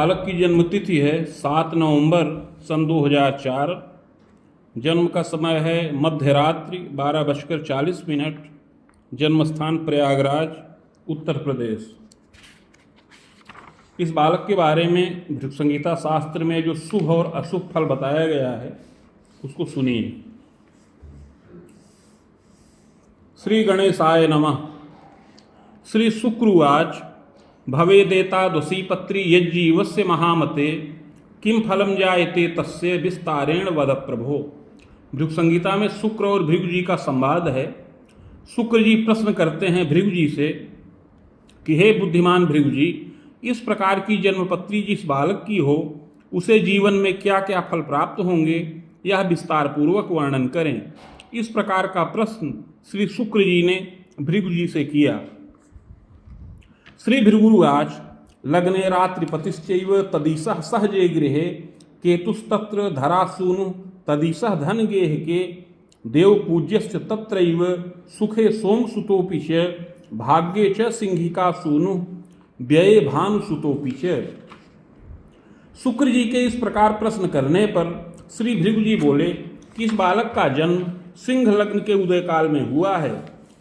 बालक की जन्म तिथि है 7 नवंबर सन 2004। जन्म का समय है मध्य रात्रि 12:40। जन्म स्थान प्रयागराज, उत्तर प्रदेश। इस बालक के बारे में भृगु संहिता शास्त्र में जो शुभ और अशुभ फल बताया गया है उसको सुनिए। श्री गणेशाय नमः। श्री शुक्रवाच भवेदेतादुषी पत्री यज्जीवस्य महामते किम फलम जायते तस्य विस्तारेण वद प्रभो। भृगु संहिता में शुक्र और भृगु जी का संवाद है। शुक्र जी प्रश्न करते हैं भृगु जी से कि हे बुद्धिमान भृगु जी, इस प्रकार की जन्मपत्री जिस बालक की हो उसे जीवन में क्या क्या फल प्राप्त होंगे, यह विस्तार पूर्वक वर्णन करें। इस प्रकार का प्रश्न श्री शुक्र जी ने भृगु जी से किया। श्री भृगुवाच लग्ने रात्रिपतिश्चैव तदिशः सहजे गृहे केतुस्तत्र धरासूनु तदिशः धन गेहके देवपूज्यश्च तत्रैव सुखे सोमसुतोऽपि च भाग्ये च सिंहिकासूनु व्यये भानुसुतोऽपि च। शुक्र जी के इस प्रकार प्रश्न करने पर श्री भृगु जी बोले कि इस बालक का जन्म सिंह लग्न के उदय काल में हुआ है।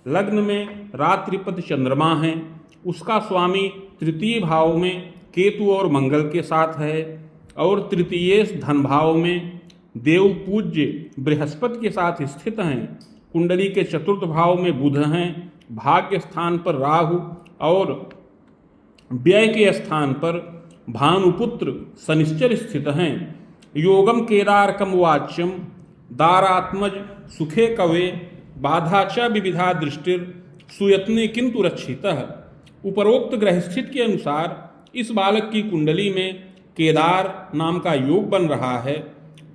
लग्न में रात्रिपति चंद्रमा है, उसका स्वामी तृतीय भाव में केतु और मंगल के साथ है और तृतीय धन भाव में देव पूज्य बृहस्पति के साथ स्थित हैं। कुंडली के चतुर्थ भाव में बुध हैं, भाग्य स्थान पर राहु और व्यय के स्थान पर भानुपुत्र शनिश्चर स्थित हैं। योगम केदारकम वाच्यम दारात्मज सुखे कवे बाधा च विविधा दृष्टिर सुयत्ने किंतु रक्षितः। उपरोक्त ग्रह स्थित के अनुसार इस बालक की कुंडली में केदार नाम का योग बन रहा है।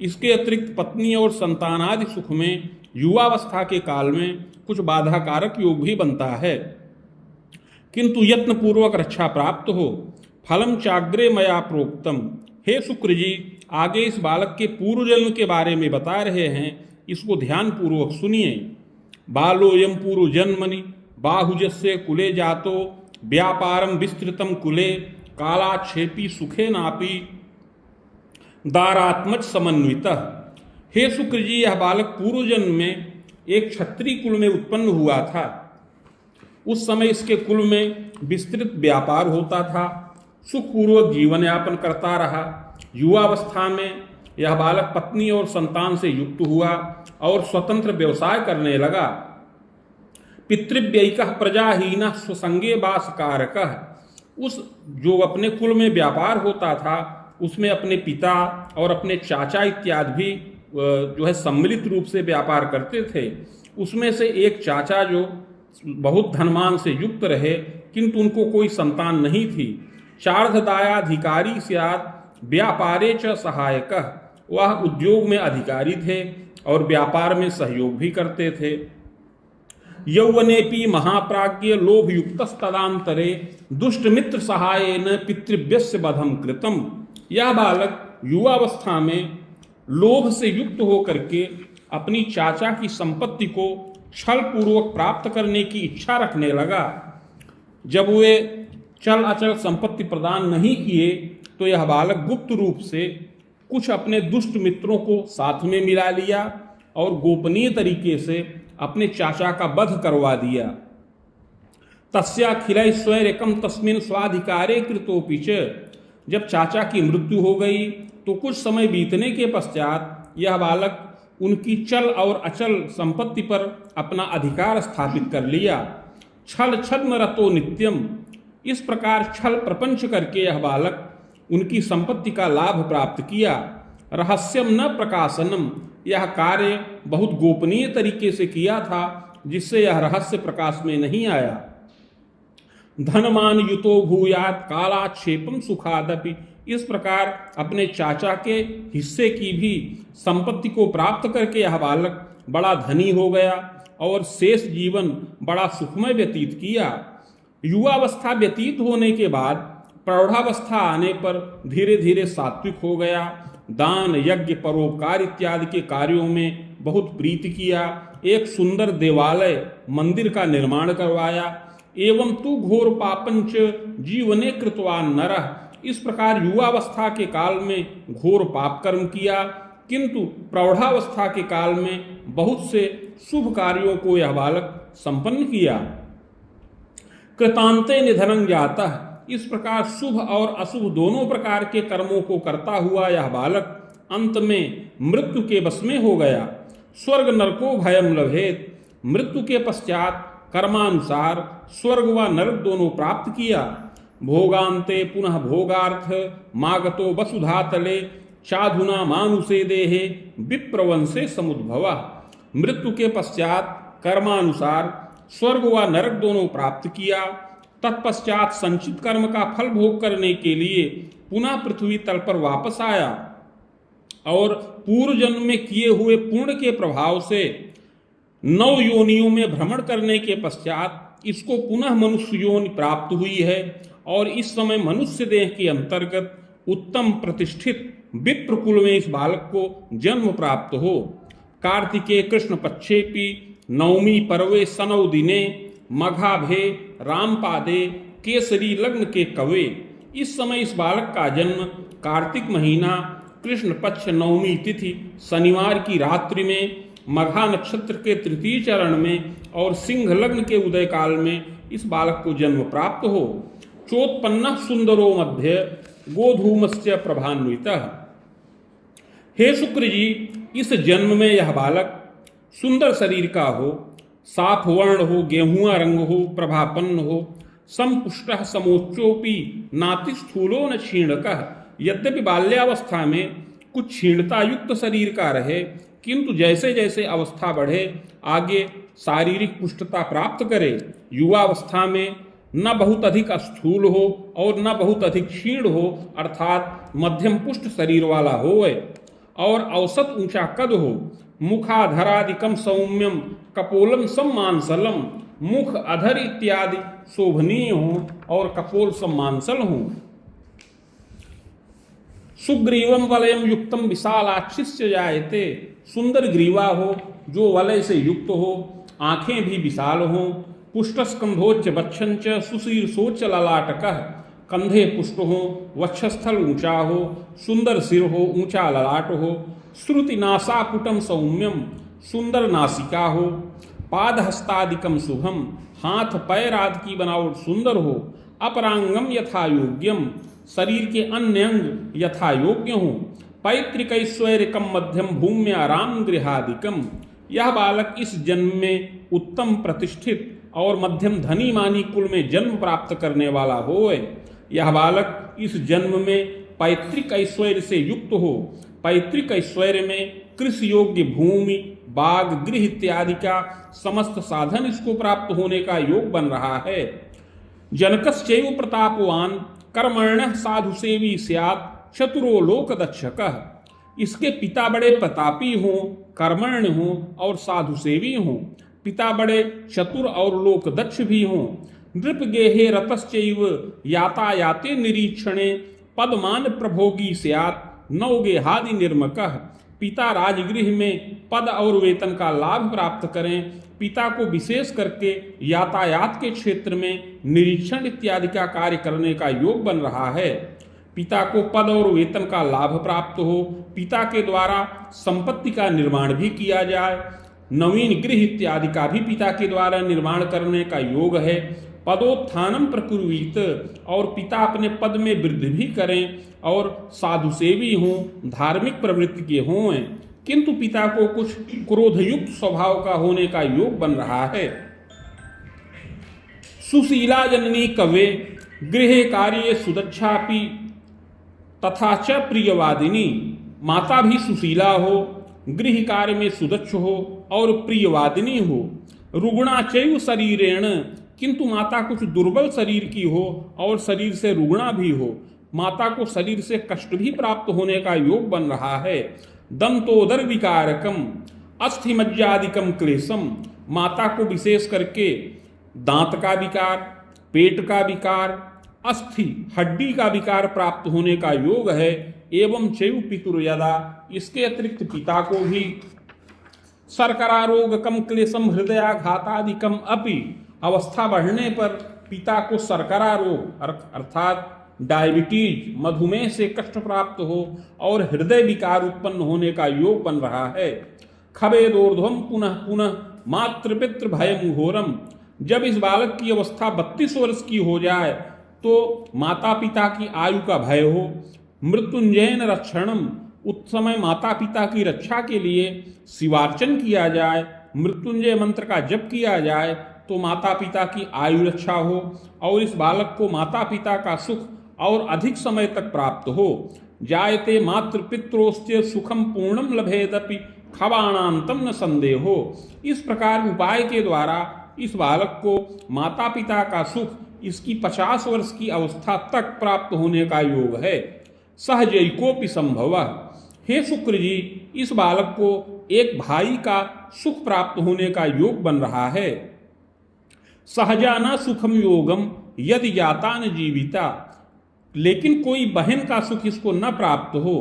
इसके अतिरिक्त पत्नी और संतानादि सुख में युवावस्था के काल में कुछ बाधाकारक योग भी बनता है, किंतु यत्न पूर्वक रक्षा प्राप्त हो। फलम चाग्रे मया प्रोक्तम। हे शुक्र जी, आगे इस बालक के पूर्व जन्म के बारे में बता रहे हैं, इसको ध्यान पूर्वक सुनिए। बालोयम पूर्व जन्मनि बाहुजस्य कुले जातो व्यापारम विस्तृतम कुले कालाक्षेपी सुखे नापी दारात्मज समन्वितः। हे शुक्र जी, यह बालक पूर्व जन्म में एक क्षत्रिय कुल में उत्पन्न हुआ था। उस समय इसके कुल में विस्तृत व्यापार होता था, सुखपूर्वक जीवन यापन करता रहा। युवावस्था में यह बालक पत्नी और संतान से युक्त हुआ और स्वतंत्र व्यवसाय करने लगा। पितृव्ययिकः प्रजाहीनः स्वसंगे वासकारकः। उस जो अपने कुल में व्यापार होता था उसमें अपने पिता और अपने चाचा इत्यादि भी जो है सम्मिलित रूप से व्यापार करते थे। उसमें से एक चाचा जो बहुत धनवान से युक्त रहे किंतु उनको कोई संतान नहीं थी। चार्धदायाधिकारी स्यात् व्यापारे च सहायकः। वह उद्योग में अधिकारी थे और व्यापार में सहयोग भी करते थे। यौवनेपि महाप्राज्ञ लोभयुक्तस्तदान्तरे दुष्टमित्र सहायेन पितृव्यस्य वधम कृतम। यह बालक युवावस्था में लोभ से युक्त होकर के अपनी चाचा की संपत्ति को छल पूर्वक प्राप्त करने की इच्छा रखने लगा। जब वे चल अचल संपत्ति प्रदान नहीं किए तो यह बालक गुप्त रूप से कुछ अपने दुष्ट मित्रों को साथ में मिला लिया और गोपनीय तरीके से अपने चाचा का वध करवा दिया। तस्याखिलैश्वर्यकं तस्मिन् स्वाधिकारे कृतोऽपि च। जब चाचा की मृत्यु हो गई तो कुछ समय बीतने के पश्चात यह बालक उनकी चल और अचल संपत्ति पर अपना अधिकार स्थापित कर लिया। छल छद्म रतो नित्यम। इस प्रकार छल प्रपंच करके यह बालक उनकी संपत्ति का लाभ प्राप्त किया। रहस्यम न प्रकाशनम। यह कार्य बहुत गोपनीय तरीके से किया था जिससे यह रहस्य प्रकाश में नहीं आया। धनमान युतो भूयात् कालाक्षेपम सुखादपि। इस प्रकार अपने चाचा के हिस्से की भी संपत्ति को प्राप्त करके यह बालक बड़ा धनी हो गया और शेष जीवन बड़ा सुखमय व्यतीत किया। युवावस्था व्यतीत होने के बाद प्रौढ़ावस्था आने पर धीरे धीरे सात्विक हो गया। दान यज्ञ परोपकार इत्यादि के कार्यों में बहुत प्रीति किया। एक सुंदर देवालय मंदिर का निर्माण करवाया। एवं तु घोर पापंच जीवने कृतवान नरः। इस प्रकार युवावस्था के काल में घोर पाप कर्म किया, किंतु प्रौढ़ावस्था के काल में बहुत से शुभ कार्यों को यह बालक संपन्न किया। कृतांते निधनं जातः, इस प्रकार शुभ और अशुभ दोनों प्रकार के कर्मों को करता हुआ यह बालक अंत में मृत्यु के वश में हो गया। स्वर्ग नरको भयम लभेत, मृत्यु के पश्चात कर्मानुसार स्वर्ग व नरक दोनों प्राप्त किया। भोगांते पुनः भोगार्थ मागतो वसुधातले चाधुना मानुषे देहे विप्रवंशे समुद्भवा। मृत्यु के पश्चात कर्मानुसार स्वर्ग व नरक दोनों प्राप्त किया। तत्पश्चात संचित कर्म का फल भोग करने के लिए पुनः पृथ्वी तल पर वापस आया और पूर्व जन्म में किए हुए पुण्य के प्रभाव से 9 योनियों में भ्रमण करने के पश्चात इसको पुनः मनुष्य योनि प्राप्त हुई है और इस समय मनुष्य देह के अंतर्गत उत्तम प्रतिष्ठित विप्र कुल में इस बालक को जन्म प्राप्त हो। कार्तिके कृष्ण पक्षेपी नवमी पर्वे सनौ दिने मघाभे रामपादे केसरी लग्न के कवे। इस समय इस बालक का जन्म कार्तिक महीना कृष्ण पक्ष नवमी तिथि शनिवार की रात्रि में मघा नक्षत्र के तृतीय चरण में और सिंह लग्न के उदय काल में इस बालक को जन्म प्राप्त हो। चोत्पन्न सुंदरो मध्य गोधूमस्य प्रभान्वितः। हे शुक्र जी, इस जन्म में यह बालक सुंदर शरीर का हो, साफ वर्ण हो, गेहुआ रंग हो, प्रभापन्न हो, संपुष्टः समोच्चोपि नाति स्थूलो न क्षीणकः। यद्यपि बाल्यावस्था में कुछ क्षीणता युक्त शरीर का रहे, किंतु जैसे जैसे अवस्था बढ़े आगे शारीरिक पुष्टता प्राप्त करे। युवावस्था में न बहुत अधिक स्थूल हो और न बहुत अधिक क्षीण हो, अर्थात मध्यम पुष्ट शरीर वाला होए और औसत ऊंचा कद हो। मुखाधरादिकम सौम्यम कपोलम सम्मांसलम, मुख अधर इत्यादि शोभनीय हो और कपोल सम्मांसल हो। सुग्रीवम वलयम युक्तम विशालाक्षिश्च जायते, सुंदर ग्रीवा हो जो वलय से युक्त हो, आंखें भी विशाल हो। पुष्टस्कंधोच्च वक्षंच सुशीर्षोच्च ललाटकः, कंधे पुष्ट हो, वक्षस्थल ऊंचा हो, सुंदर सिर हो, ऊंचा ललाट हो। श्रुति नासापुटम सौम्यम, सुंदर नासिका हो। पाद हस्तादिकम शुभम, हाथ पैर आदि की बनावट सुंदर हो। अपरांगम यथा योग्यम, शरीर के अन्य अंग यथा योग्य हो। पैतृक ऐश्वर्यकम मध्यम भूम्या राम गृहादिकम, यह बालक इस जन्म में उत्तम प्रतिष्ठित और मध्यम धनी मानी कुल में जन्म प्राप्त करने वाला होए। यह बालक इस जन्म में पैतृक ऐश्वर्य से युक्त हो। पैतृक ऐश्वर्य में कृषि योग्य भूमि, बाग, गृह इत्यादि का समस्त साधन इसको प्राप्त होने का योग बन रहा है। जनकश्चैव प्रतापवान कर्मण्यः साधु सेवी स्यात् चतुरो लोक दक्षकः, इसके पिता बड़े प्रतापी हों, कर्मण्य हों और साधु सेवी हों। पिता बड़े चतुर और लोक दक्ष भी हों। नृप गेहे रतश्चैव यातायाते निरीक्षणे पदमान प्रभोगी स्यात् नौ गेहादि निर्मकः, पिता राजगृह में पद और वेतन का लाभ प्राप्त करें। पिता को विशेष करके यातायात के क्षेत्र में निरीक्षण इत्यादि का कार्य करने का योग बन रहा है। पिता को पद और वेतन का लाभ प्राप्त हो, पिता के द्वारा संपत्ति का निर्माण भी किया जाए। नवीन गृह इत्यादि का भी पिता के द्वारा निर्माण करने का योग है। पदोत्थानम प्रकुर्वीत, और पिता अपने पद में वृद्धि भी करें और साधु सेवी हों, धार्मिक प्रवृत्ति के हों, किंतु पिता को कुछ क्रोधयुक्त स्वभाव का होने का योग बन रहा है। सुशीला जननी कवे गृहे कार्ये सुदक्षापि तथा च प्रियवादिनी, माता भी सुशीला हो, गृह कार्य में सुदक्ष हो और प्रियवादिनी हो। रुग्णा चैव शरीरेण, किंतु माता कुछ दुर्बल शरीर की हो और शरीर से रुग्णा भी हो। माता को शरीर से कष्ट भी प्राप्त होने का योग बन रहा है। दंतोदर विकारकम अस्थि मज्जादिकम क्लेशम, माता को विशेष करके दांत का विकार, पेट का विकार, अस्थि हड्डी का विकार प्राप्त होने का योग है। एवं चैव पितुर्यदा, इसके अतिरिक्त पिता को भी शर्करा रोग कम क्लेशम हृदयाघातादिकम अपि, अवस्था बढ़ने पर पिता को शर्करा रोग अर्थात डायबिटीज मधुमेह से कष्ट प्राप्त हो और हृदय विकार उत्पन्न होने का योग बन रहा है। खबेदोर्ध्वम पुनः पुनः मातृपितृ भयम घोरम, जब इस बालक की अवस्था 32 वर्ष की हो जाए तो माता पिता की आयु का भय हो। मृत्युंजयन रक्षणम, उस समय माता पिता की रक्षा के लिए शिवार्चन किया जाए, मृत्युंजय मंत्र का जप किया जाए तो माता पिता की आयु रक्षा हो और इस बालक को माता पिता का सुख और अधिक समय तक प्राप्त हो। जायते मातृपित्रोस्त्य सुखम पूर्णम लभेदपि खवाणांतम न संदेहो। इस प्रकार उपाय के द्वारा इस बालक को माता पिता का सुख इसकी 50 वर्ष की अवस्था तक प्राप्त होने का योग है। सहजैकोपि संभव, हे शुक्र जी, इस बालक को एक भाई का सुख प्राप्त होने का योग बन रहा है। सहजाना सुखम योगम यदि जाता न जीविता, लेकिन कोई बहन का सुख इसको न प्राप्त हो।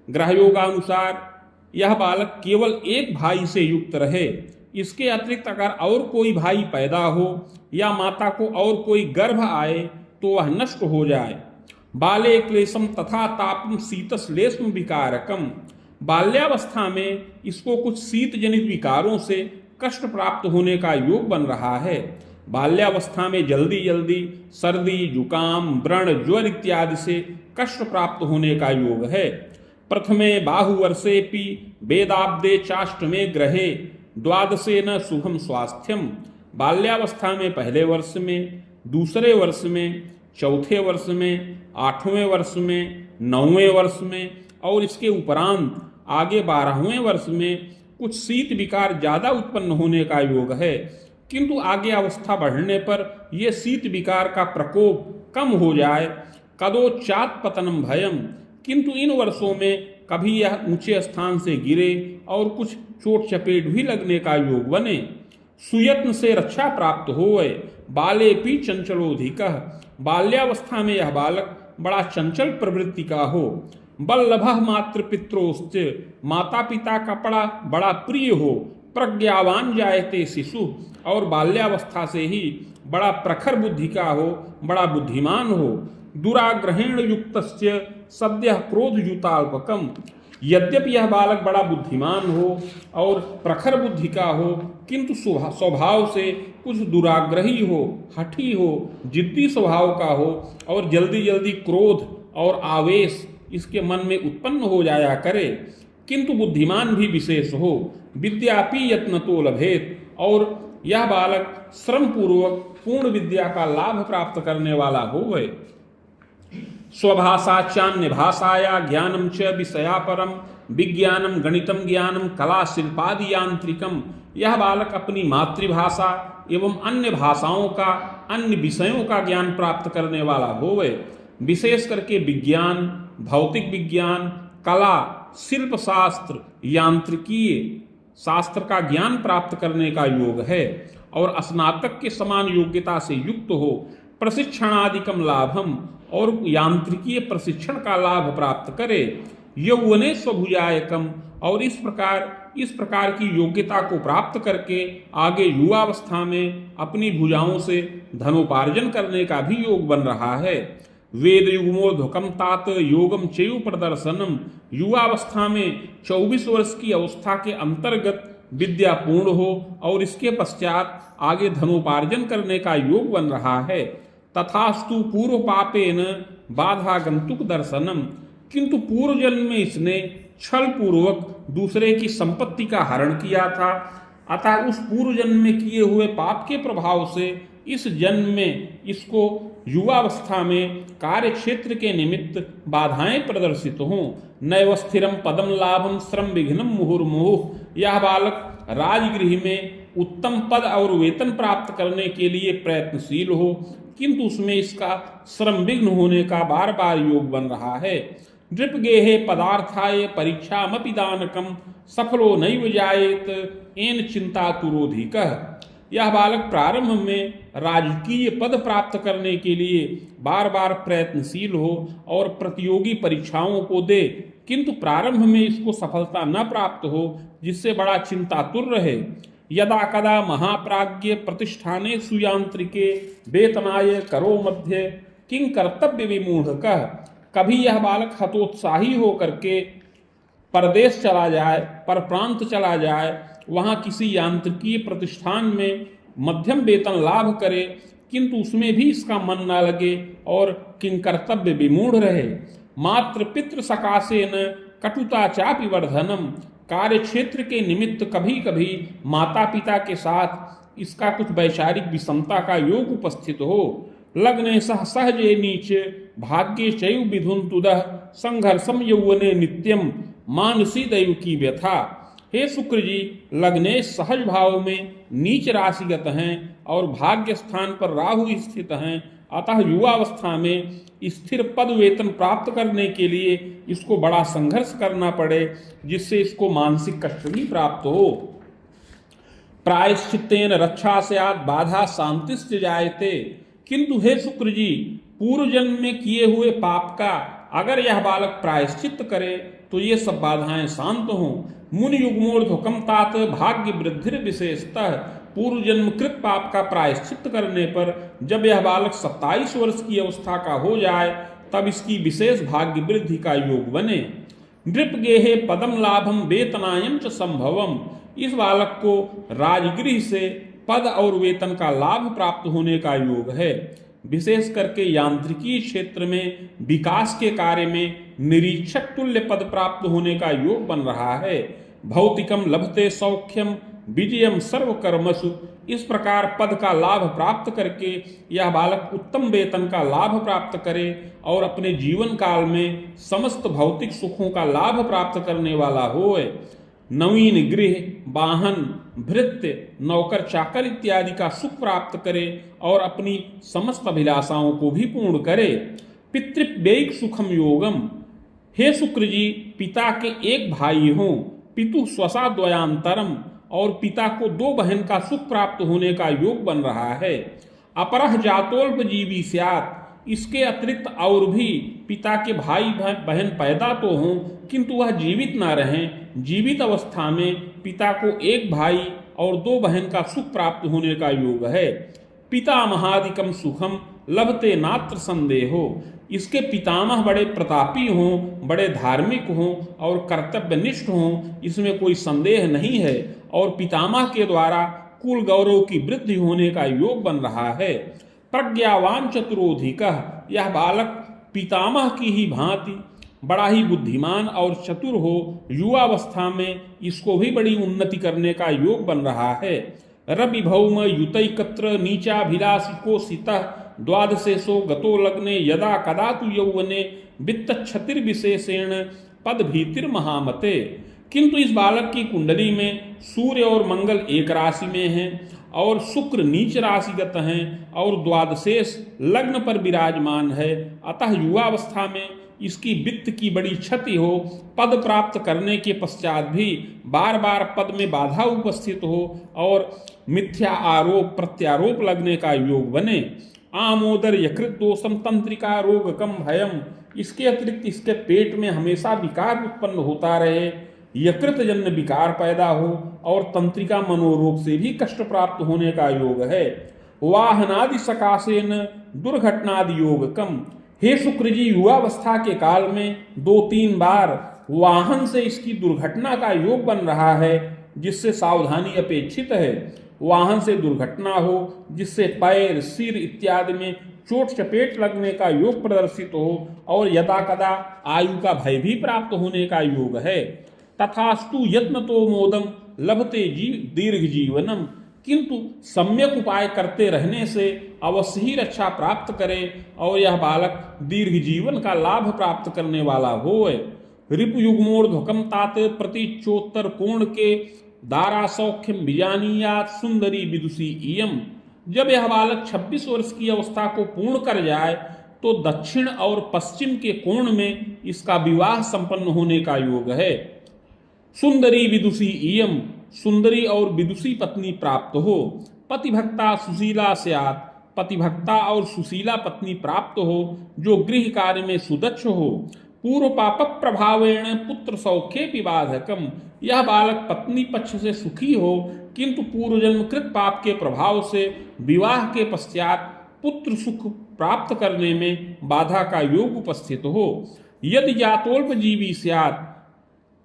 ग्रह योगानुसार यह बालक केवल एक भाई से युक्त रहे, इसके अतिरिक्त अगर और कोई भाई पैदा हो या माता को और कोई गर्भ आए तो वह नष्ट हो जाए। बाले क्लेशम तथा तापम शीतश्लेष्म विकारकम, बाल्यावस्था में इसको कुछ शीत जनित विकारों से कष्ट प्राप्त होने का योग बन रहा है। बाल्यावस्था में जल्दी जल्दी सर्दी जुकाम व्रण ज्वर इत्यादि से कष्ट प्राप्त होने का योग है। प्रथमे बाहुवर्षेपि वेदाब्दे चाष्टमे ग्रहे द्वादशे न शुभम स्वास्थ्यम, बाल्यावस्था में पहले वर्ष में, दूसरे वर्ष में, चौथे वर्ष में, 8वें वर्ष में, 9वें वर्ष में और इसके उपरांत आगे 12वें वर्ष में कुछ शीत विकार ज़्यादा उत्पन्न होने का योग है, किंतु आगे अवस्था बढ़ने पर यह शीत विकार का प्रकोप कम हो जाए। कदोचात पतनम भयम, किंतु इन वर्षों में कभी यह ऊंचे स्थान से गिरे और कुछ चोट चपेट भी लगने का योग बने। सुयत्न से रक्षा प्राप्त होए, बाले पी चंचलोधिकः, बाल्यावस्था में यह बालक बड़ा चंचल प्रवृत्ति का हो। बल्लभः मातृपित्रोश्च, माता पिता का बड़ा प्रिय हो। प्रज्ञावान जायते शिशु, और बाल्यावस्था से ही बड़ा प्रखर बुद्धि का हो, बड़ा बुद्धिमान हो। दुराग्रहेण युक्तस्य सद्यः क्रोधयुताल्पकम, यद्यपि यह बालक बड़ा बुद्धिमान हो और प्रखर बुद्धि का हो, किंतु स्वभाव से कुछ दुराग्रही हो, हठी हो, जिद्दी स्वभाव का हो और जल्दी जल्दी क्रोध और आवेश इसके मन में उत्पन्न हो जाया करे, किंतु बुद्धिमान भी विशेष हो। विद्यापि यत्न तो लभेत, और यह बालक श्रम पूर्वक पूर्ण विद्या का लाभ प्राप्त करने वाला होवे। स्वभाषा चान्य भाषाया ज्ञानम च विषया परम, विज्ञानम गणितम ज्ञानम कला शिल्पादि यांत्रिकम, यह बालक अपनी मातृभाषा एवं अन्य भाषाओं का, अन्य विषयों का ज्ञान प्राप्त करने वाला होवे। विशेष करके विज्ञान, भौतिक विज्ञान, कला, शिल्प शास्त्र, यांत्रिकीय शास्त्र का ज्ञान प्राप्त करने का योग है और स्नातक के समान योग्यता से युक्त हो। प्रशिक्षणादिकम लाभम, और यांत्रिकीय प्रशिक्षण का लाभ प्राप्त करे। यौवने स्वभुजायकम, और इस प्रकार की योग्यता को प्राप्त करके आगे युवावस्था में अपनी भुजाओं से धनोपार्जन करने का भी योग बन रहा है। वेद युग्मोधकम तात योगम चयु प्रदर्शनम, युवावस्था में 24 वर्ष की अवस्था के अंतर्गत विद्या पूर्ण हो और इसके पश्चात आगे धनोपार्जन करने का योग बन रहा है। तथास्तु पूर्व पापेन बाधा गंतुक दर्शनम, किंतु पूर्व जन्म में इसने छल पूर्वक दूसरे की संपत्ति का हरण किया था, अतः उस पूर्व जन्म में किए हुए पाप के प्रभाव से इस जन्म में इसको युवावस्था में कार्य क्षेत्र के निमित्त बाधाएं प्रदर्शित हों। नैव स्थिरम पदम लाभम श्रम विघ्नम मुहुर्मुहुः, यह बालक राजगृह में उत्तम पद और वेतन प्राप्त करने के लिए प्रयत्नशील हो, किंतु उसमें इसका श्रम विघ्न होने का बार बार योग बन रहा है। नृप गेहे पदार्थाय परीक्षामपि दानकम, सफलो नैव जायेत एन चिंता तुरोधिकः, यह बालक प्रारंभ में राजकीय पद प्राप्त करने के लिए बार बार प्रयत्नशील हो और प्रतियोगी परीक्षाओं को दे, किंतु प्रारंभ में इसको सफलता न प्राप्त हो, जिससे बड़ा चिंतातुर रहे। यदा कदा महाप्राज्ञ प्रतिष्ठाने सुयांत्रिके वेतनाय करो मध्य किं कर्तव्य विमूढ़ कह, कभी यह बालक हतोत्साही होकर के परदेश चला जाए, पर प्रांत चला जाए, वहां किसी यांत्रिकीय प्रतिष्ठान में मध्यम वेतन लाभ करे, किंतु उसमें भी इसका मन न लगे और किं कर्तव्य विमूढ़ रहे। मात्र पितृ सकाशे न कटुता चापि वर्धनम, कार्य क्षेत्र के निमित्त कभी कभी माता पिता के साथ इसका कुछ वैचारिक विषमता का योग उपस्थित हो। लग्ने सह सहजे नीच भाग्ये चैव विधुन्तुदः संघर्षम यौवने नित्यम मानसी दैव की व्यथा। हे शुक्र जी, लग्ने सहज भाव में नीच राशिगत हैं और भाग्य स्थान पर राहु स्थित हैं, अतः युवावस्था में स्थिर पद वेतन प्राप्त करने के लिए इसको बड़ा संघर्ष करना पड़े, जिससे इसको मानसिक कष्ट भी प्राप्त हो। प्रायश्चित्तेन रक्षा स्यात् बाधा शांतिश्च जायते, किंतु हे शुक्र जी, पूर्व जन्म में किए हुए पाप का अगर यह बालक प्रायश्चित करे तो ये सब बाधाएं शांत हों। मुनि युग्मोर्ध्वकम तात भाग्य वृद्धि विशेषतः, पूर्व जन्म कृत पाप का प्रायश्चित करने पर जब यह बालक 27 वर्ष की अवस्था का हो जाए तब इसकी विशेष भाग्य वृद्धि का योग बने। नृप गेहे पदम लाभम वेतनायम च संभवम, इस बालक को राजगृह से पद और वेतन का लाभ प्राप्त होने का योग है। विशेष करके यांत्रिकी क्षेत्र में विकास के कार्य में निरीक्षक तुल्य पद प्राप्त होने का योग बन रहा है। भौतिकम लभते सौख्यम विजयम सर्वकर्मसु, इस प्रकार पद का लाभ प्राप्त करके यह बालक उत्तम वेतन का लाभ प्राप्त करे और अपने जीवन काल में समस्त भौतिक सुखों का लाभ प्राप्त करने वाला होए। नवीन गृह, वाहन, भृत्य, नौकर चाकर इत्यादि का सुख प्राप्त करे और अपनी समस्त अभिलाषाओं को भी पूर्ण करे। पितृव्ययिक सुखम योगम, हे शुक्र जी, पिता के एक भाई हों, पितु स्वसा द्वयांतरम, और पिता को 2 बहन का सुख प्राप्त होने का योग बन रहा है। अपरह जातोल्पजीवी स्यात्, इसके अतिरिक्त और भी पिता के भाई बहन पैदा तो हों किंतु वह जीवित ना रहें। जीवित अवस्था में पिता को 1 भाई और 2 बहन का सुख प्राप्त होने का योग है। पितामहादिकम सुखम लभते नात्र संदेहो, इसके पितामह बड़े प्रतापी हों, बड़े धार्मिक हों और कर्तव्यनिष्ठ हों, इसमें कोई संदेह नहीं है, और पितामह के द्वारा कुल गौरव की वृद्धि होने का योग बन रहा है। प्रज्ञावान चतुरोधिकः, यह बालक पितामह की ही भांति बड़ा ही बुद्धिमान और चतुर हो, युवावस्था में इसको भी बड़ी उन्नति करने का योग बन रहा है। रवि भौम युतैकत्र नीचाभिलाषिको सितः द्वादशेषो गतो लग्ने यदा कदा तु यौवने वित्त क्षतिर्विशेषेण पद भीतिर महामते, किंतु इस बालक की कुंडली में सूर्य और मंगल एक राशि में हैं और शुक्र नीच राशिगत हैं और द्वादशेष लग्न पर विराजमान है, अतः युवावस्था में इसकी वित्त की बड़ी क्षति हो, पद प्राप्त करने के पश्चात भी बार बार पद में बाधा उपस्थित हो और मिथ्या आरोप प्रत्यारोप लगने का योग बने। आमोदर यकृत दोषम तंत्रिका रोग कम भयम, इसके अतिरिक्त इसके पेट में हमेशा विकार उत्पन्न होता रहे, यकृत जन्य विकार पैदा हो और तंत्रिका मनोरोग से भी कष्ट प्राप्त होने का योग है। वाहनादि सकाशेन दुर्घटनादि योग कम, हे शुक्र जी, युवावस्था के काल में 2-3 बार वाहन से इसकी दुर्घटना का योग बन रहा है, जिससे सावधानी अपेक्षित है। वाहन से दुर्घटना हो जिससे पैर, सिर इत्यादि में चोट चपेट लगने का योग प्रदर्शित हो और यदा कदा आयु का भय भी प्राप्त होने का योग है। तथास्तु यत्न तो मोदम लभते दीर्घ जीवनम, किंतु सम्यक उपाय करते रहने से अवश्य ही रक्षा प्राप्त करे और यह बालक दीर्घ जीवन का लाभ प्राप्त करने वाला होए। रिपु युग्मोर्ध्वकम तात प्रतीचोत्तर कोण के दारा सौख्यम बीजानीयात सुंदरी विदुषी इयम, जब यह बालक 26 वर्ष की अवस्था को पूर्ण कर जाए तो दक्षिण और पश्चिम के कोण में इसका विवाह संपन्न होने का योग है। सुंदरी विदुषी इयम, सुंदरी और विदुषी पत्नी प्राप्त हो। पतिभक्ता सुशीला स्यात्, पतिभक्ता और सुशीला पत्नी प्राप्त हो जो गृह कार्य में सुदक्ष हो। पूर्व पाप प्रभावेण पुत्र सौख्ये विबाधकम, यह बालक पत्नी पक्ष से सुखी हो किंतु पूर्व जन्म कृत पाप के प्रभाव से विवाह के पश्चात पुत्र सुख प्राप्त करने में बाधा का योग उपस्थित हो। यदि जातोल्पजीवी स्यात्,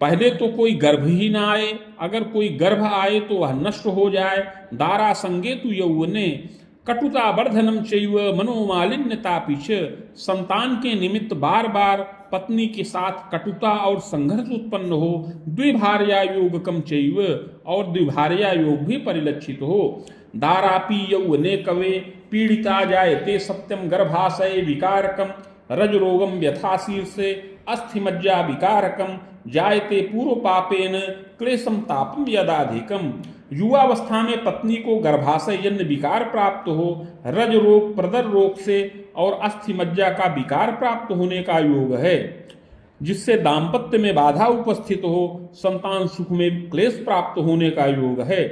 पहले तो कोई गर्भ ही ना आए, अगर कोई गर्भ आए तो वह नष्ट हो जाए। दारा संगे तु यौवने कटुता वर्धनम चैव मनोमालिन्यतापि च, संतान के निमित्त बार बार पत्नी के साथ कटुता और संघर्ष उत्पन्न हो। द्विभार्या योगकम चैव, और द्विभार्या योग भी परिलक्षित हो। दारापि यौवने कवे पीड़िता जायते सत्यम गर्भाशय विकारकम, रजरोगम व्यथा शीर्षे अस्थिमज्जा विकारकम, जायते पूर्व पापेन क्लेशम तापम यदाधिकम। युवावस्था में पत्नी को गर्भाशय जन्य विकार प्राप्त हो, रज रोग प्रदर रोग से और अस्थिमज्जा का विकार प्राप्त होने का योग है, जिससे दाम्पत्य में बाधा उपस्थित हो, संतान सुख में क्लेश प्राप्त होने का योग है।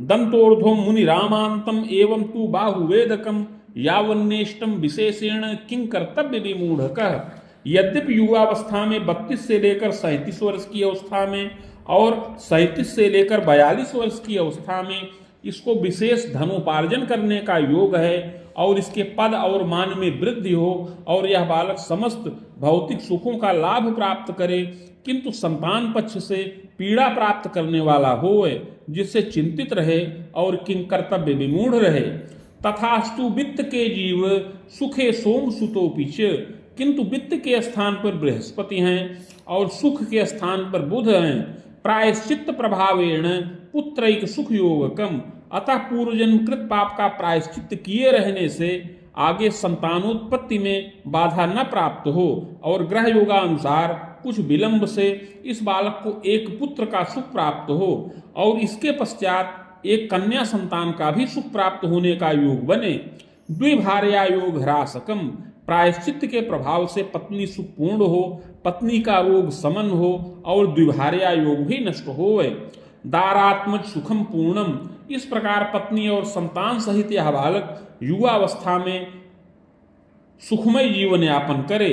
दंतोर्ध्वम मुनि रामांतम एवं तु बाहुवेदकम, यावन्नेष्टम विशेषेण किं कर्तव्य विमूढ़कः। यद्यपि युवावस्था में 32 से लेकर 37 वर्ष की अवस्था में और 37 से लेकर 42 वर्ष की अवस्था में इसको विशेष धनोपार्जन करने का योग है और इसके पद और मान में वृद्धि हो और यह बालक समस्त भौतिक सुखों का लाभ प्राप्त करे, किंतु संतान पक्ष से पीड़ा प्राप्त करने वाला हो, जिससे चिंतित रहे और किं कर्तव्य विमूढ़ रहे। तथास्तु वित्त के जीव सुखे सोम सुतोपिच, किंतु वित्त के स्थान पर बृहस्पति हैं और सुख के स्थान पर बुध हैं। प्रायश्चित्त प्रभावेण पुत्रैक सुख योगकम, अतः पूर्वजन्म कृत पाप का प्रायश्चित्त किए रहने से आगे संतानोत्पत्ति में बाधा न प्राप्त हो और ग्रह योगानुसार कुछ विलंब से इस बालक को एक पुत्र का सुख प्राप्त हो और इसके पश्चात एक कन्या संतान का भी सुख प्राप्त होने का योग बने। द्विभार्या योग ह्रासकम, प्रायश्चित्त के प्रभाव से पत्नी सुखपूर्ण हो, पत्नी का रोग समन हो और द्विभार्या योग भी नष्ट हो। दारात्मज सुखम पूर्णम, इस प्रकार पत्नी और संतान सहित यह बालक युवावस्था में सुखमय जीवन यापन करे।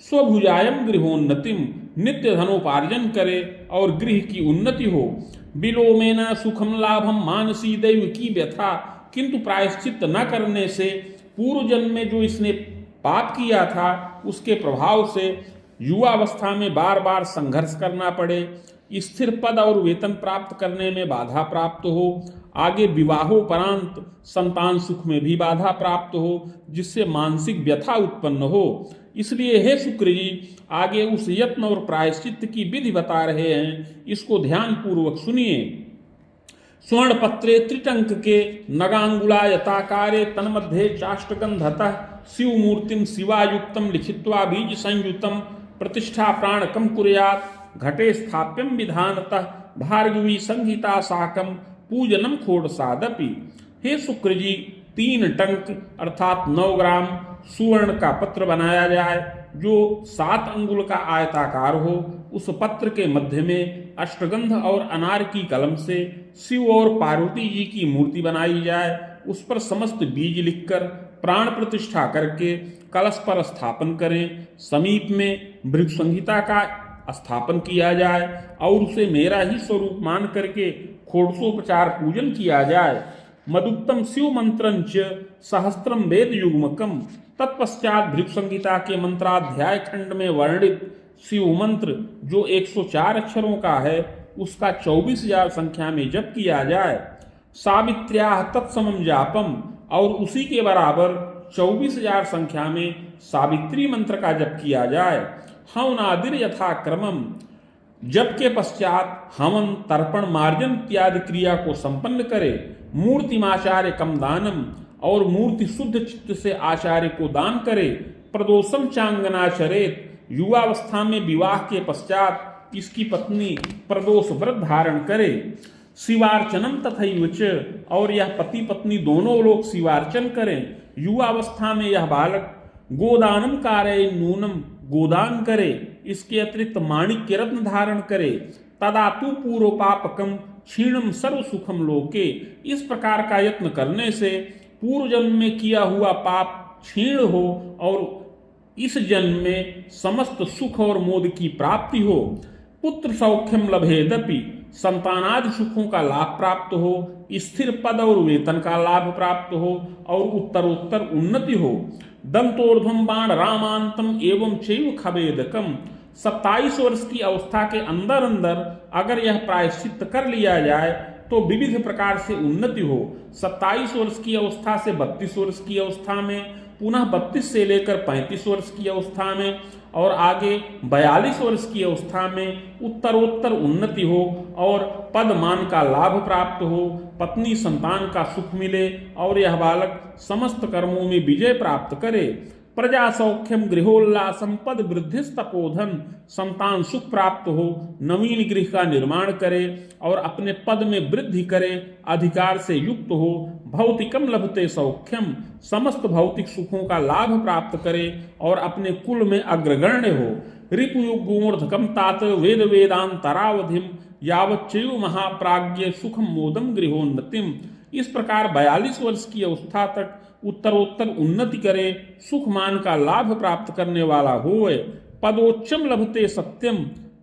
स्वभुजायम गृहोन्नतिम, नित्य धनोपार्जन करे और गृह की उन्नति हो। विलोमेना सुखम लाभम मानसी दैव की व्यथा, किंतु प्रायश्चित्त न करने से पूर्व जन्म में जो इसने पाप किया था उसके प्रभाव से युवावस्था में बार बार संघर्ष करना पड़े, स्थिर पद और वेतन प्राप्त करने में बाधा प्राप्त हो, आगे विवाहोपरांत संतान सुख में भी बाधा प्राप्त हो, जिससे मानसिक व्यथा उत्पन्न हो। इसलिए हे शुक्र जी, आगे उस यत्न और प्रायश्चित्त की विधि बता रहे हैं, इसको ध्यान पूर्वक सुनिए। स्वर्ण पत्रे त्रिटंक के नगांगुलायताकारे तन्मध्ये चाष्टगंधतः शिव मूर्तिम शिवायुक्तम लिखित्वा बीज संयुतम प्रतिष्ठा प्राणकम कुर्यात् घटे स्थाप्यम विधानतः भार्गवी संहिता साकम पूजनम खोड़सादपि। हे शुक्र जी, 3 टंक अर्थात 9 ग्राम सुवर्ण का पत्र बनाया जाए जो 7 अंगुल का आयताकार हो। उस पत्र के मध्य में अष्टगंध और अनार की कलम से शिव और पार्वती जी की मूर्ति बनाई जाए। उस पर समस्त बीज लिखकर प्राण प्रतिष्ठा करके कलश पर स्थापन करें। समीप में भृगु संहिता का स्थापन किया जाए और उसे मेरा ही स्वरूप मान करके षोडशोपचार पूजन किया जाए। मदुक्तम शिव मंत्रंच सहस्त्रम वेद युग्मकम, तत्पश्चात भृगु संहिता के मंत्राध्याय खंड में वर्णित शिव मंत्र जो 104 अक्षरों का है उसका 24,000 संख्या में जप किया जाए। सावित्र्या तत्समम जापम, और उसी के बराबर 24,000 संख्या में सावित्री मंत्र का जप किया जाए। हवनादिर यथा क्रमम, जप के पश्चात हवन तर्पण मार्जन इत्यादि क्रिया को संपन्न करे। मूर्तिमाचार्य कम दानम, और मूर्ति शुद्ध चित्त से आचार्य को दान करे। प्रदोषम चांगनाचरेत, युवावस्था में विवाह के पश्चात इसकी पत्नी प्रदोष व्रत धारण करे। शिवार्चनम तथैव च, और यह पति पत्नी दोनों लोग शिवार्चन करें। युवावस्था में यह बालक गोदानम कार्य नूनम, गोदान करे। इसके अतिरिक्त माणिक्य रत्न धारण करे। तदातु पूर्व पापकम क्षीणम सर्व सुखम लोके, इस प्रकार का यत्न करने से पूर्व जन्म में किया हुआ पाप क्षीण हो और इस जन्म में समस्त सुख और मोद की प्राप्ति हो। पुत्र सौख्यम लभेदपि, संतानादि सुखों का लाभ प्राप्त हो, स्थिर पद और वेतन का लाभ प्राप्त हो और उत्तरोत्तर उन्नति हो। दंतोर्ध्वम बाण रामांतम एवं चैव खवेदकम। 27 वर्ष की अवस्था के अंदर अंदर अगर यह प्रायश्चित कर लिया जाए तो विविध प्रकार से उन्नति हो। 27 वर्ष की अवस्था से 32 वर्ष की अवस्था में, पुनः 32 से लेकर 35 वर्ष की अवस्था में और आगे 42 वर्ष की अवस्था में उत्तरोत्तर उन्नति हो और पद मान का लाभ प्राप्त हो, पत्नी संतान का सुख मिले और यह बालक समस्त कर्मों में विजय प्राप्त करे। प्रजा सौख्यम गृहोल्लासम पद वृद्धिस्तपोधन। संतान सुख प्राप्त हो, नवीन गृह का निर्माण करे और अपने पद में वृद्धि करे, अधिकार से युक्त हो। भौतिकम लभते सौख्यम। समस्त भौतिक सुखों का लाभ प्राप्त करे और अपने कुल में अग्रगण्य हो। रिपुयुगूर्धकम तात वेद वेदांतरावधिम यावच्चैव महाप्राज्ञ सुखम मोदम गृहोन्नतिम। इस प्रकार 42 वर्ष की अवस्था तक उत्तरोत्तर उन्नति करे, सुख मान का लाभ प्राप्त करने वाला होए। पदोच्चम लभते सत्यम।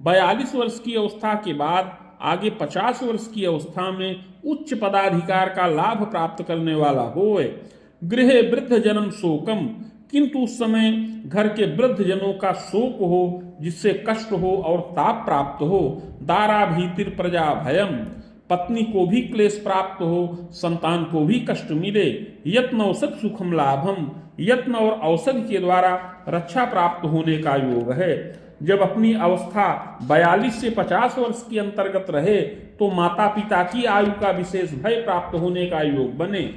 42 वर्ष की अवस्था के बाद आगे 50 वर्ष की अवस्था में उच्च पदाधिकार का लाभ प्राप्त करने वाला होए। गृहे वृद्ध जन्म शोकम। किंतु उस समय घर के वृद्ध जनों का शोक हो, जिससे कष्ट हो और ताप प्राप्त हो। दारा भीतिर प्रजा भयम। पत्नी को भी क्लेश प्राप्त हो, संतान को भी कष्ट मिले। यत्न औषध सुखम लाभम। यत्न और औषधि के द्वारा रक्षा प्राप्त होने का योग है। जब अपनी अवस्था 42 से 50 वर्ष के अंतर्गत रहे तो माता पिता की आयु का विशेष भय प्राप्त होने का योग बने।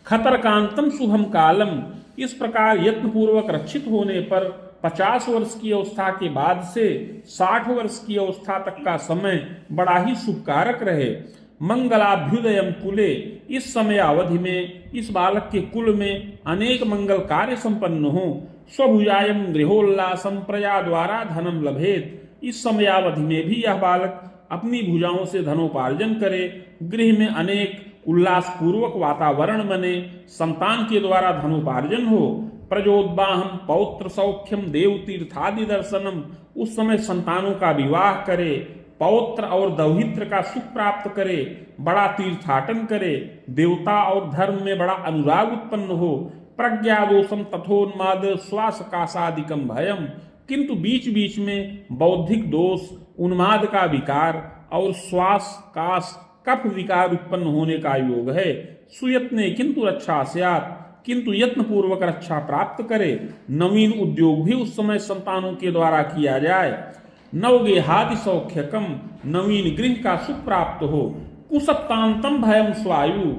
खतरकांतम शुभम कालम। इस प्रकार यत्न पूर्वक रक्षित होने पर 50 वर्ष की अवस्था के बाद से 60 वर्ष की अवस्था तक का समय बड़ा ही शुभकारक रहे। मंगलाभ्युदयम कुले। इस समय अवधि में इस बालक के कुल में अनेक मंगल कार्य संपन्न हो। स्वभुजायम गृहोल्लासम प्रजा द्वारा धनम लभेत। इस समय अवधि में भी यह बालक अपनी भुजाओं से धनोपार्जन करे, गृह में अनेक उल्लास पूर्वक वातावरण बने, संतान के द्वारा धनोपार्जन हो। प्रजोद्वाहम पौत्र सौख्यम देव तीर्थादि दर्शनम। उस समय संतानों का विवाह करे, पौत्र और दौहित्र का सुख प्राप्त करे, बड़ा तीर्थाटन करे, देवता और धर्म में बड़ा अनुराग उत्पन्न हो। प्रज्ञादोषम तथोन्माद श्वास कासादिकम भयम। किंतु बीच बीच में बौद्धिक दोष, उन्माद का विकार और श्वास कास कफ विकार उत्पन्न होने का योग है। सुयत्ने किंतु रक्षा स्यात्। किंतु यत्न पूर्वक रक्षा प्राप्त करे। नवीन उद्योग भी उस समय संतानों के द्वारा किया जाए। नवगेहादि सौख्यकम। नवीन गृह का सुख प्राप्त हो। कुसप्तांतम भयम स्वायु।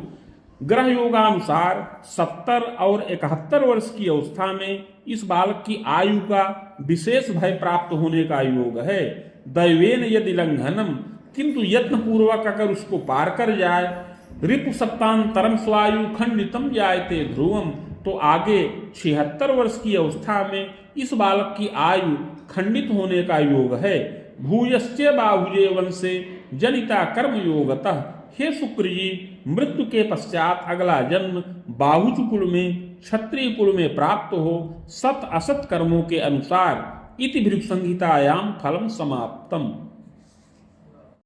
ग्रह योगानुसार 70 और 71 वर्ष की अवस्था में इस बालक की आयु का विशेष भय प्राप्त होने का योग है। दैवेन यदि लंघनम। किंतु यत्न पूर्वक अगर उसको पार कर जाए, रिपु सप्तांतरम स्वायु खंडितम जायते ध्रुवम, तो आगे 76 वर्ष की अवस्था में इस बालक की आयु खंडित होने का योग है। भूयश्च बाहुजे वंशे जनिता कर्म योगतः। हे शुक्र जी, मृत्यु के पश्चात अगला जन्म बाहुज कुल में, क्षत्रिय कुल में प्राप्त हो, सत असत कर्मों के अनुसार। इति भृगु संहितायाम फलम समाप्तम।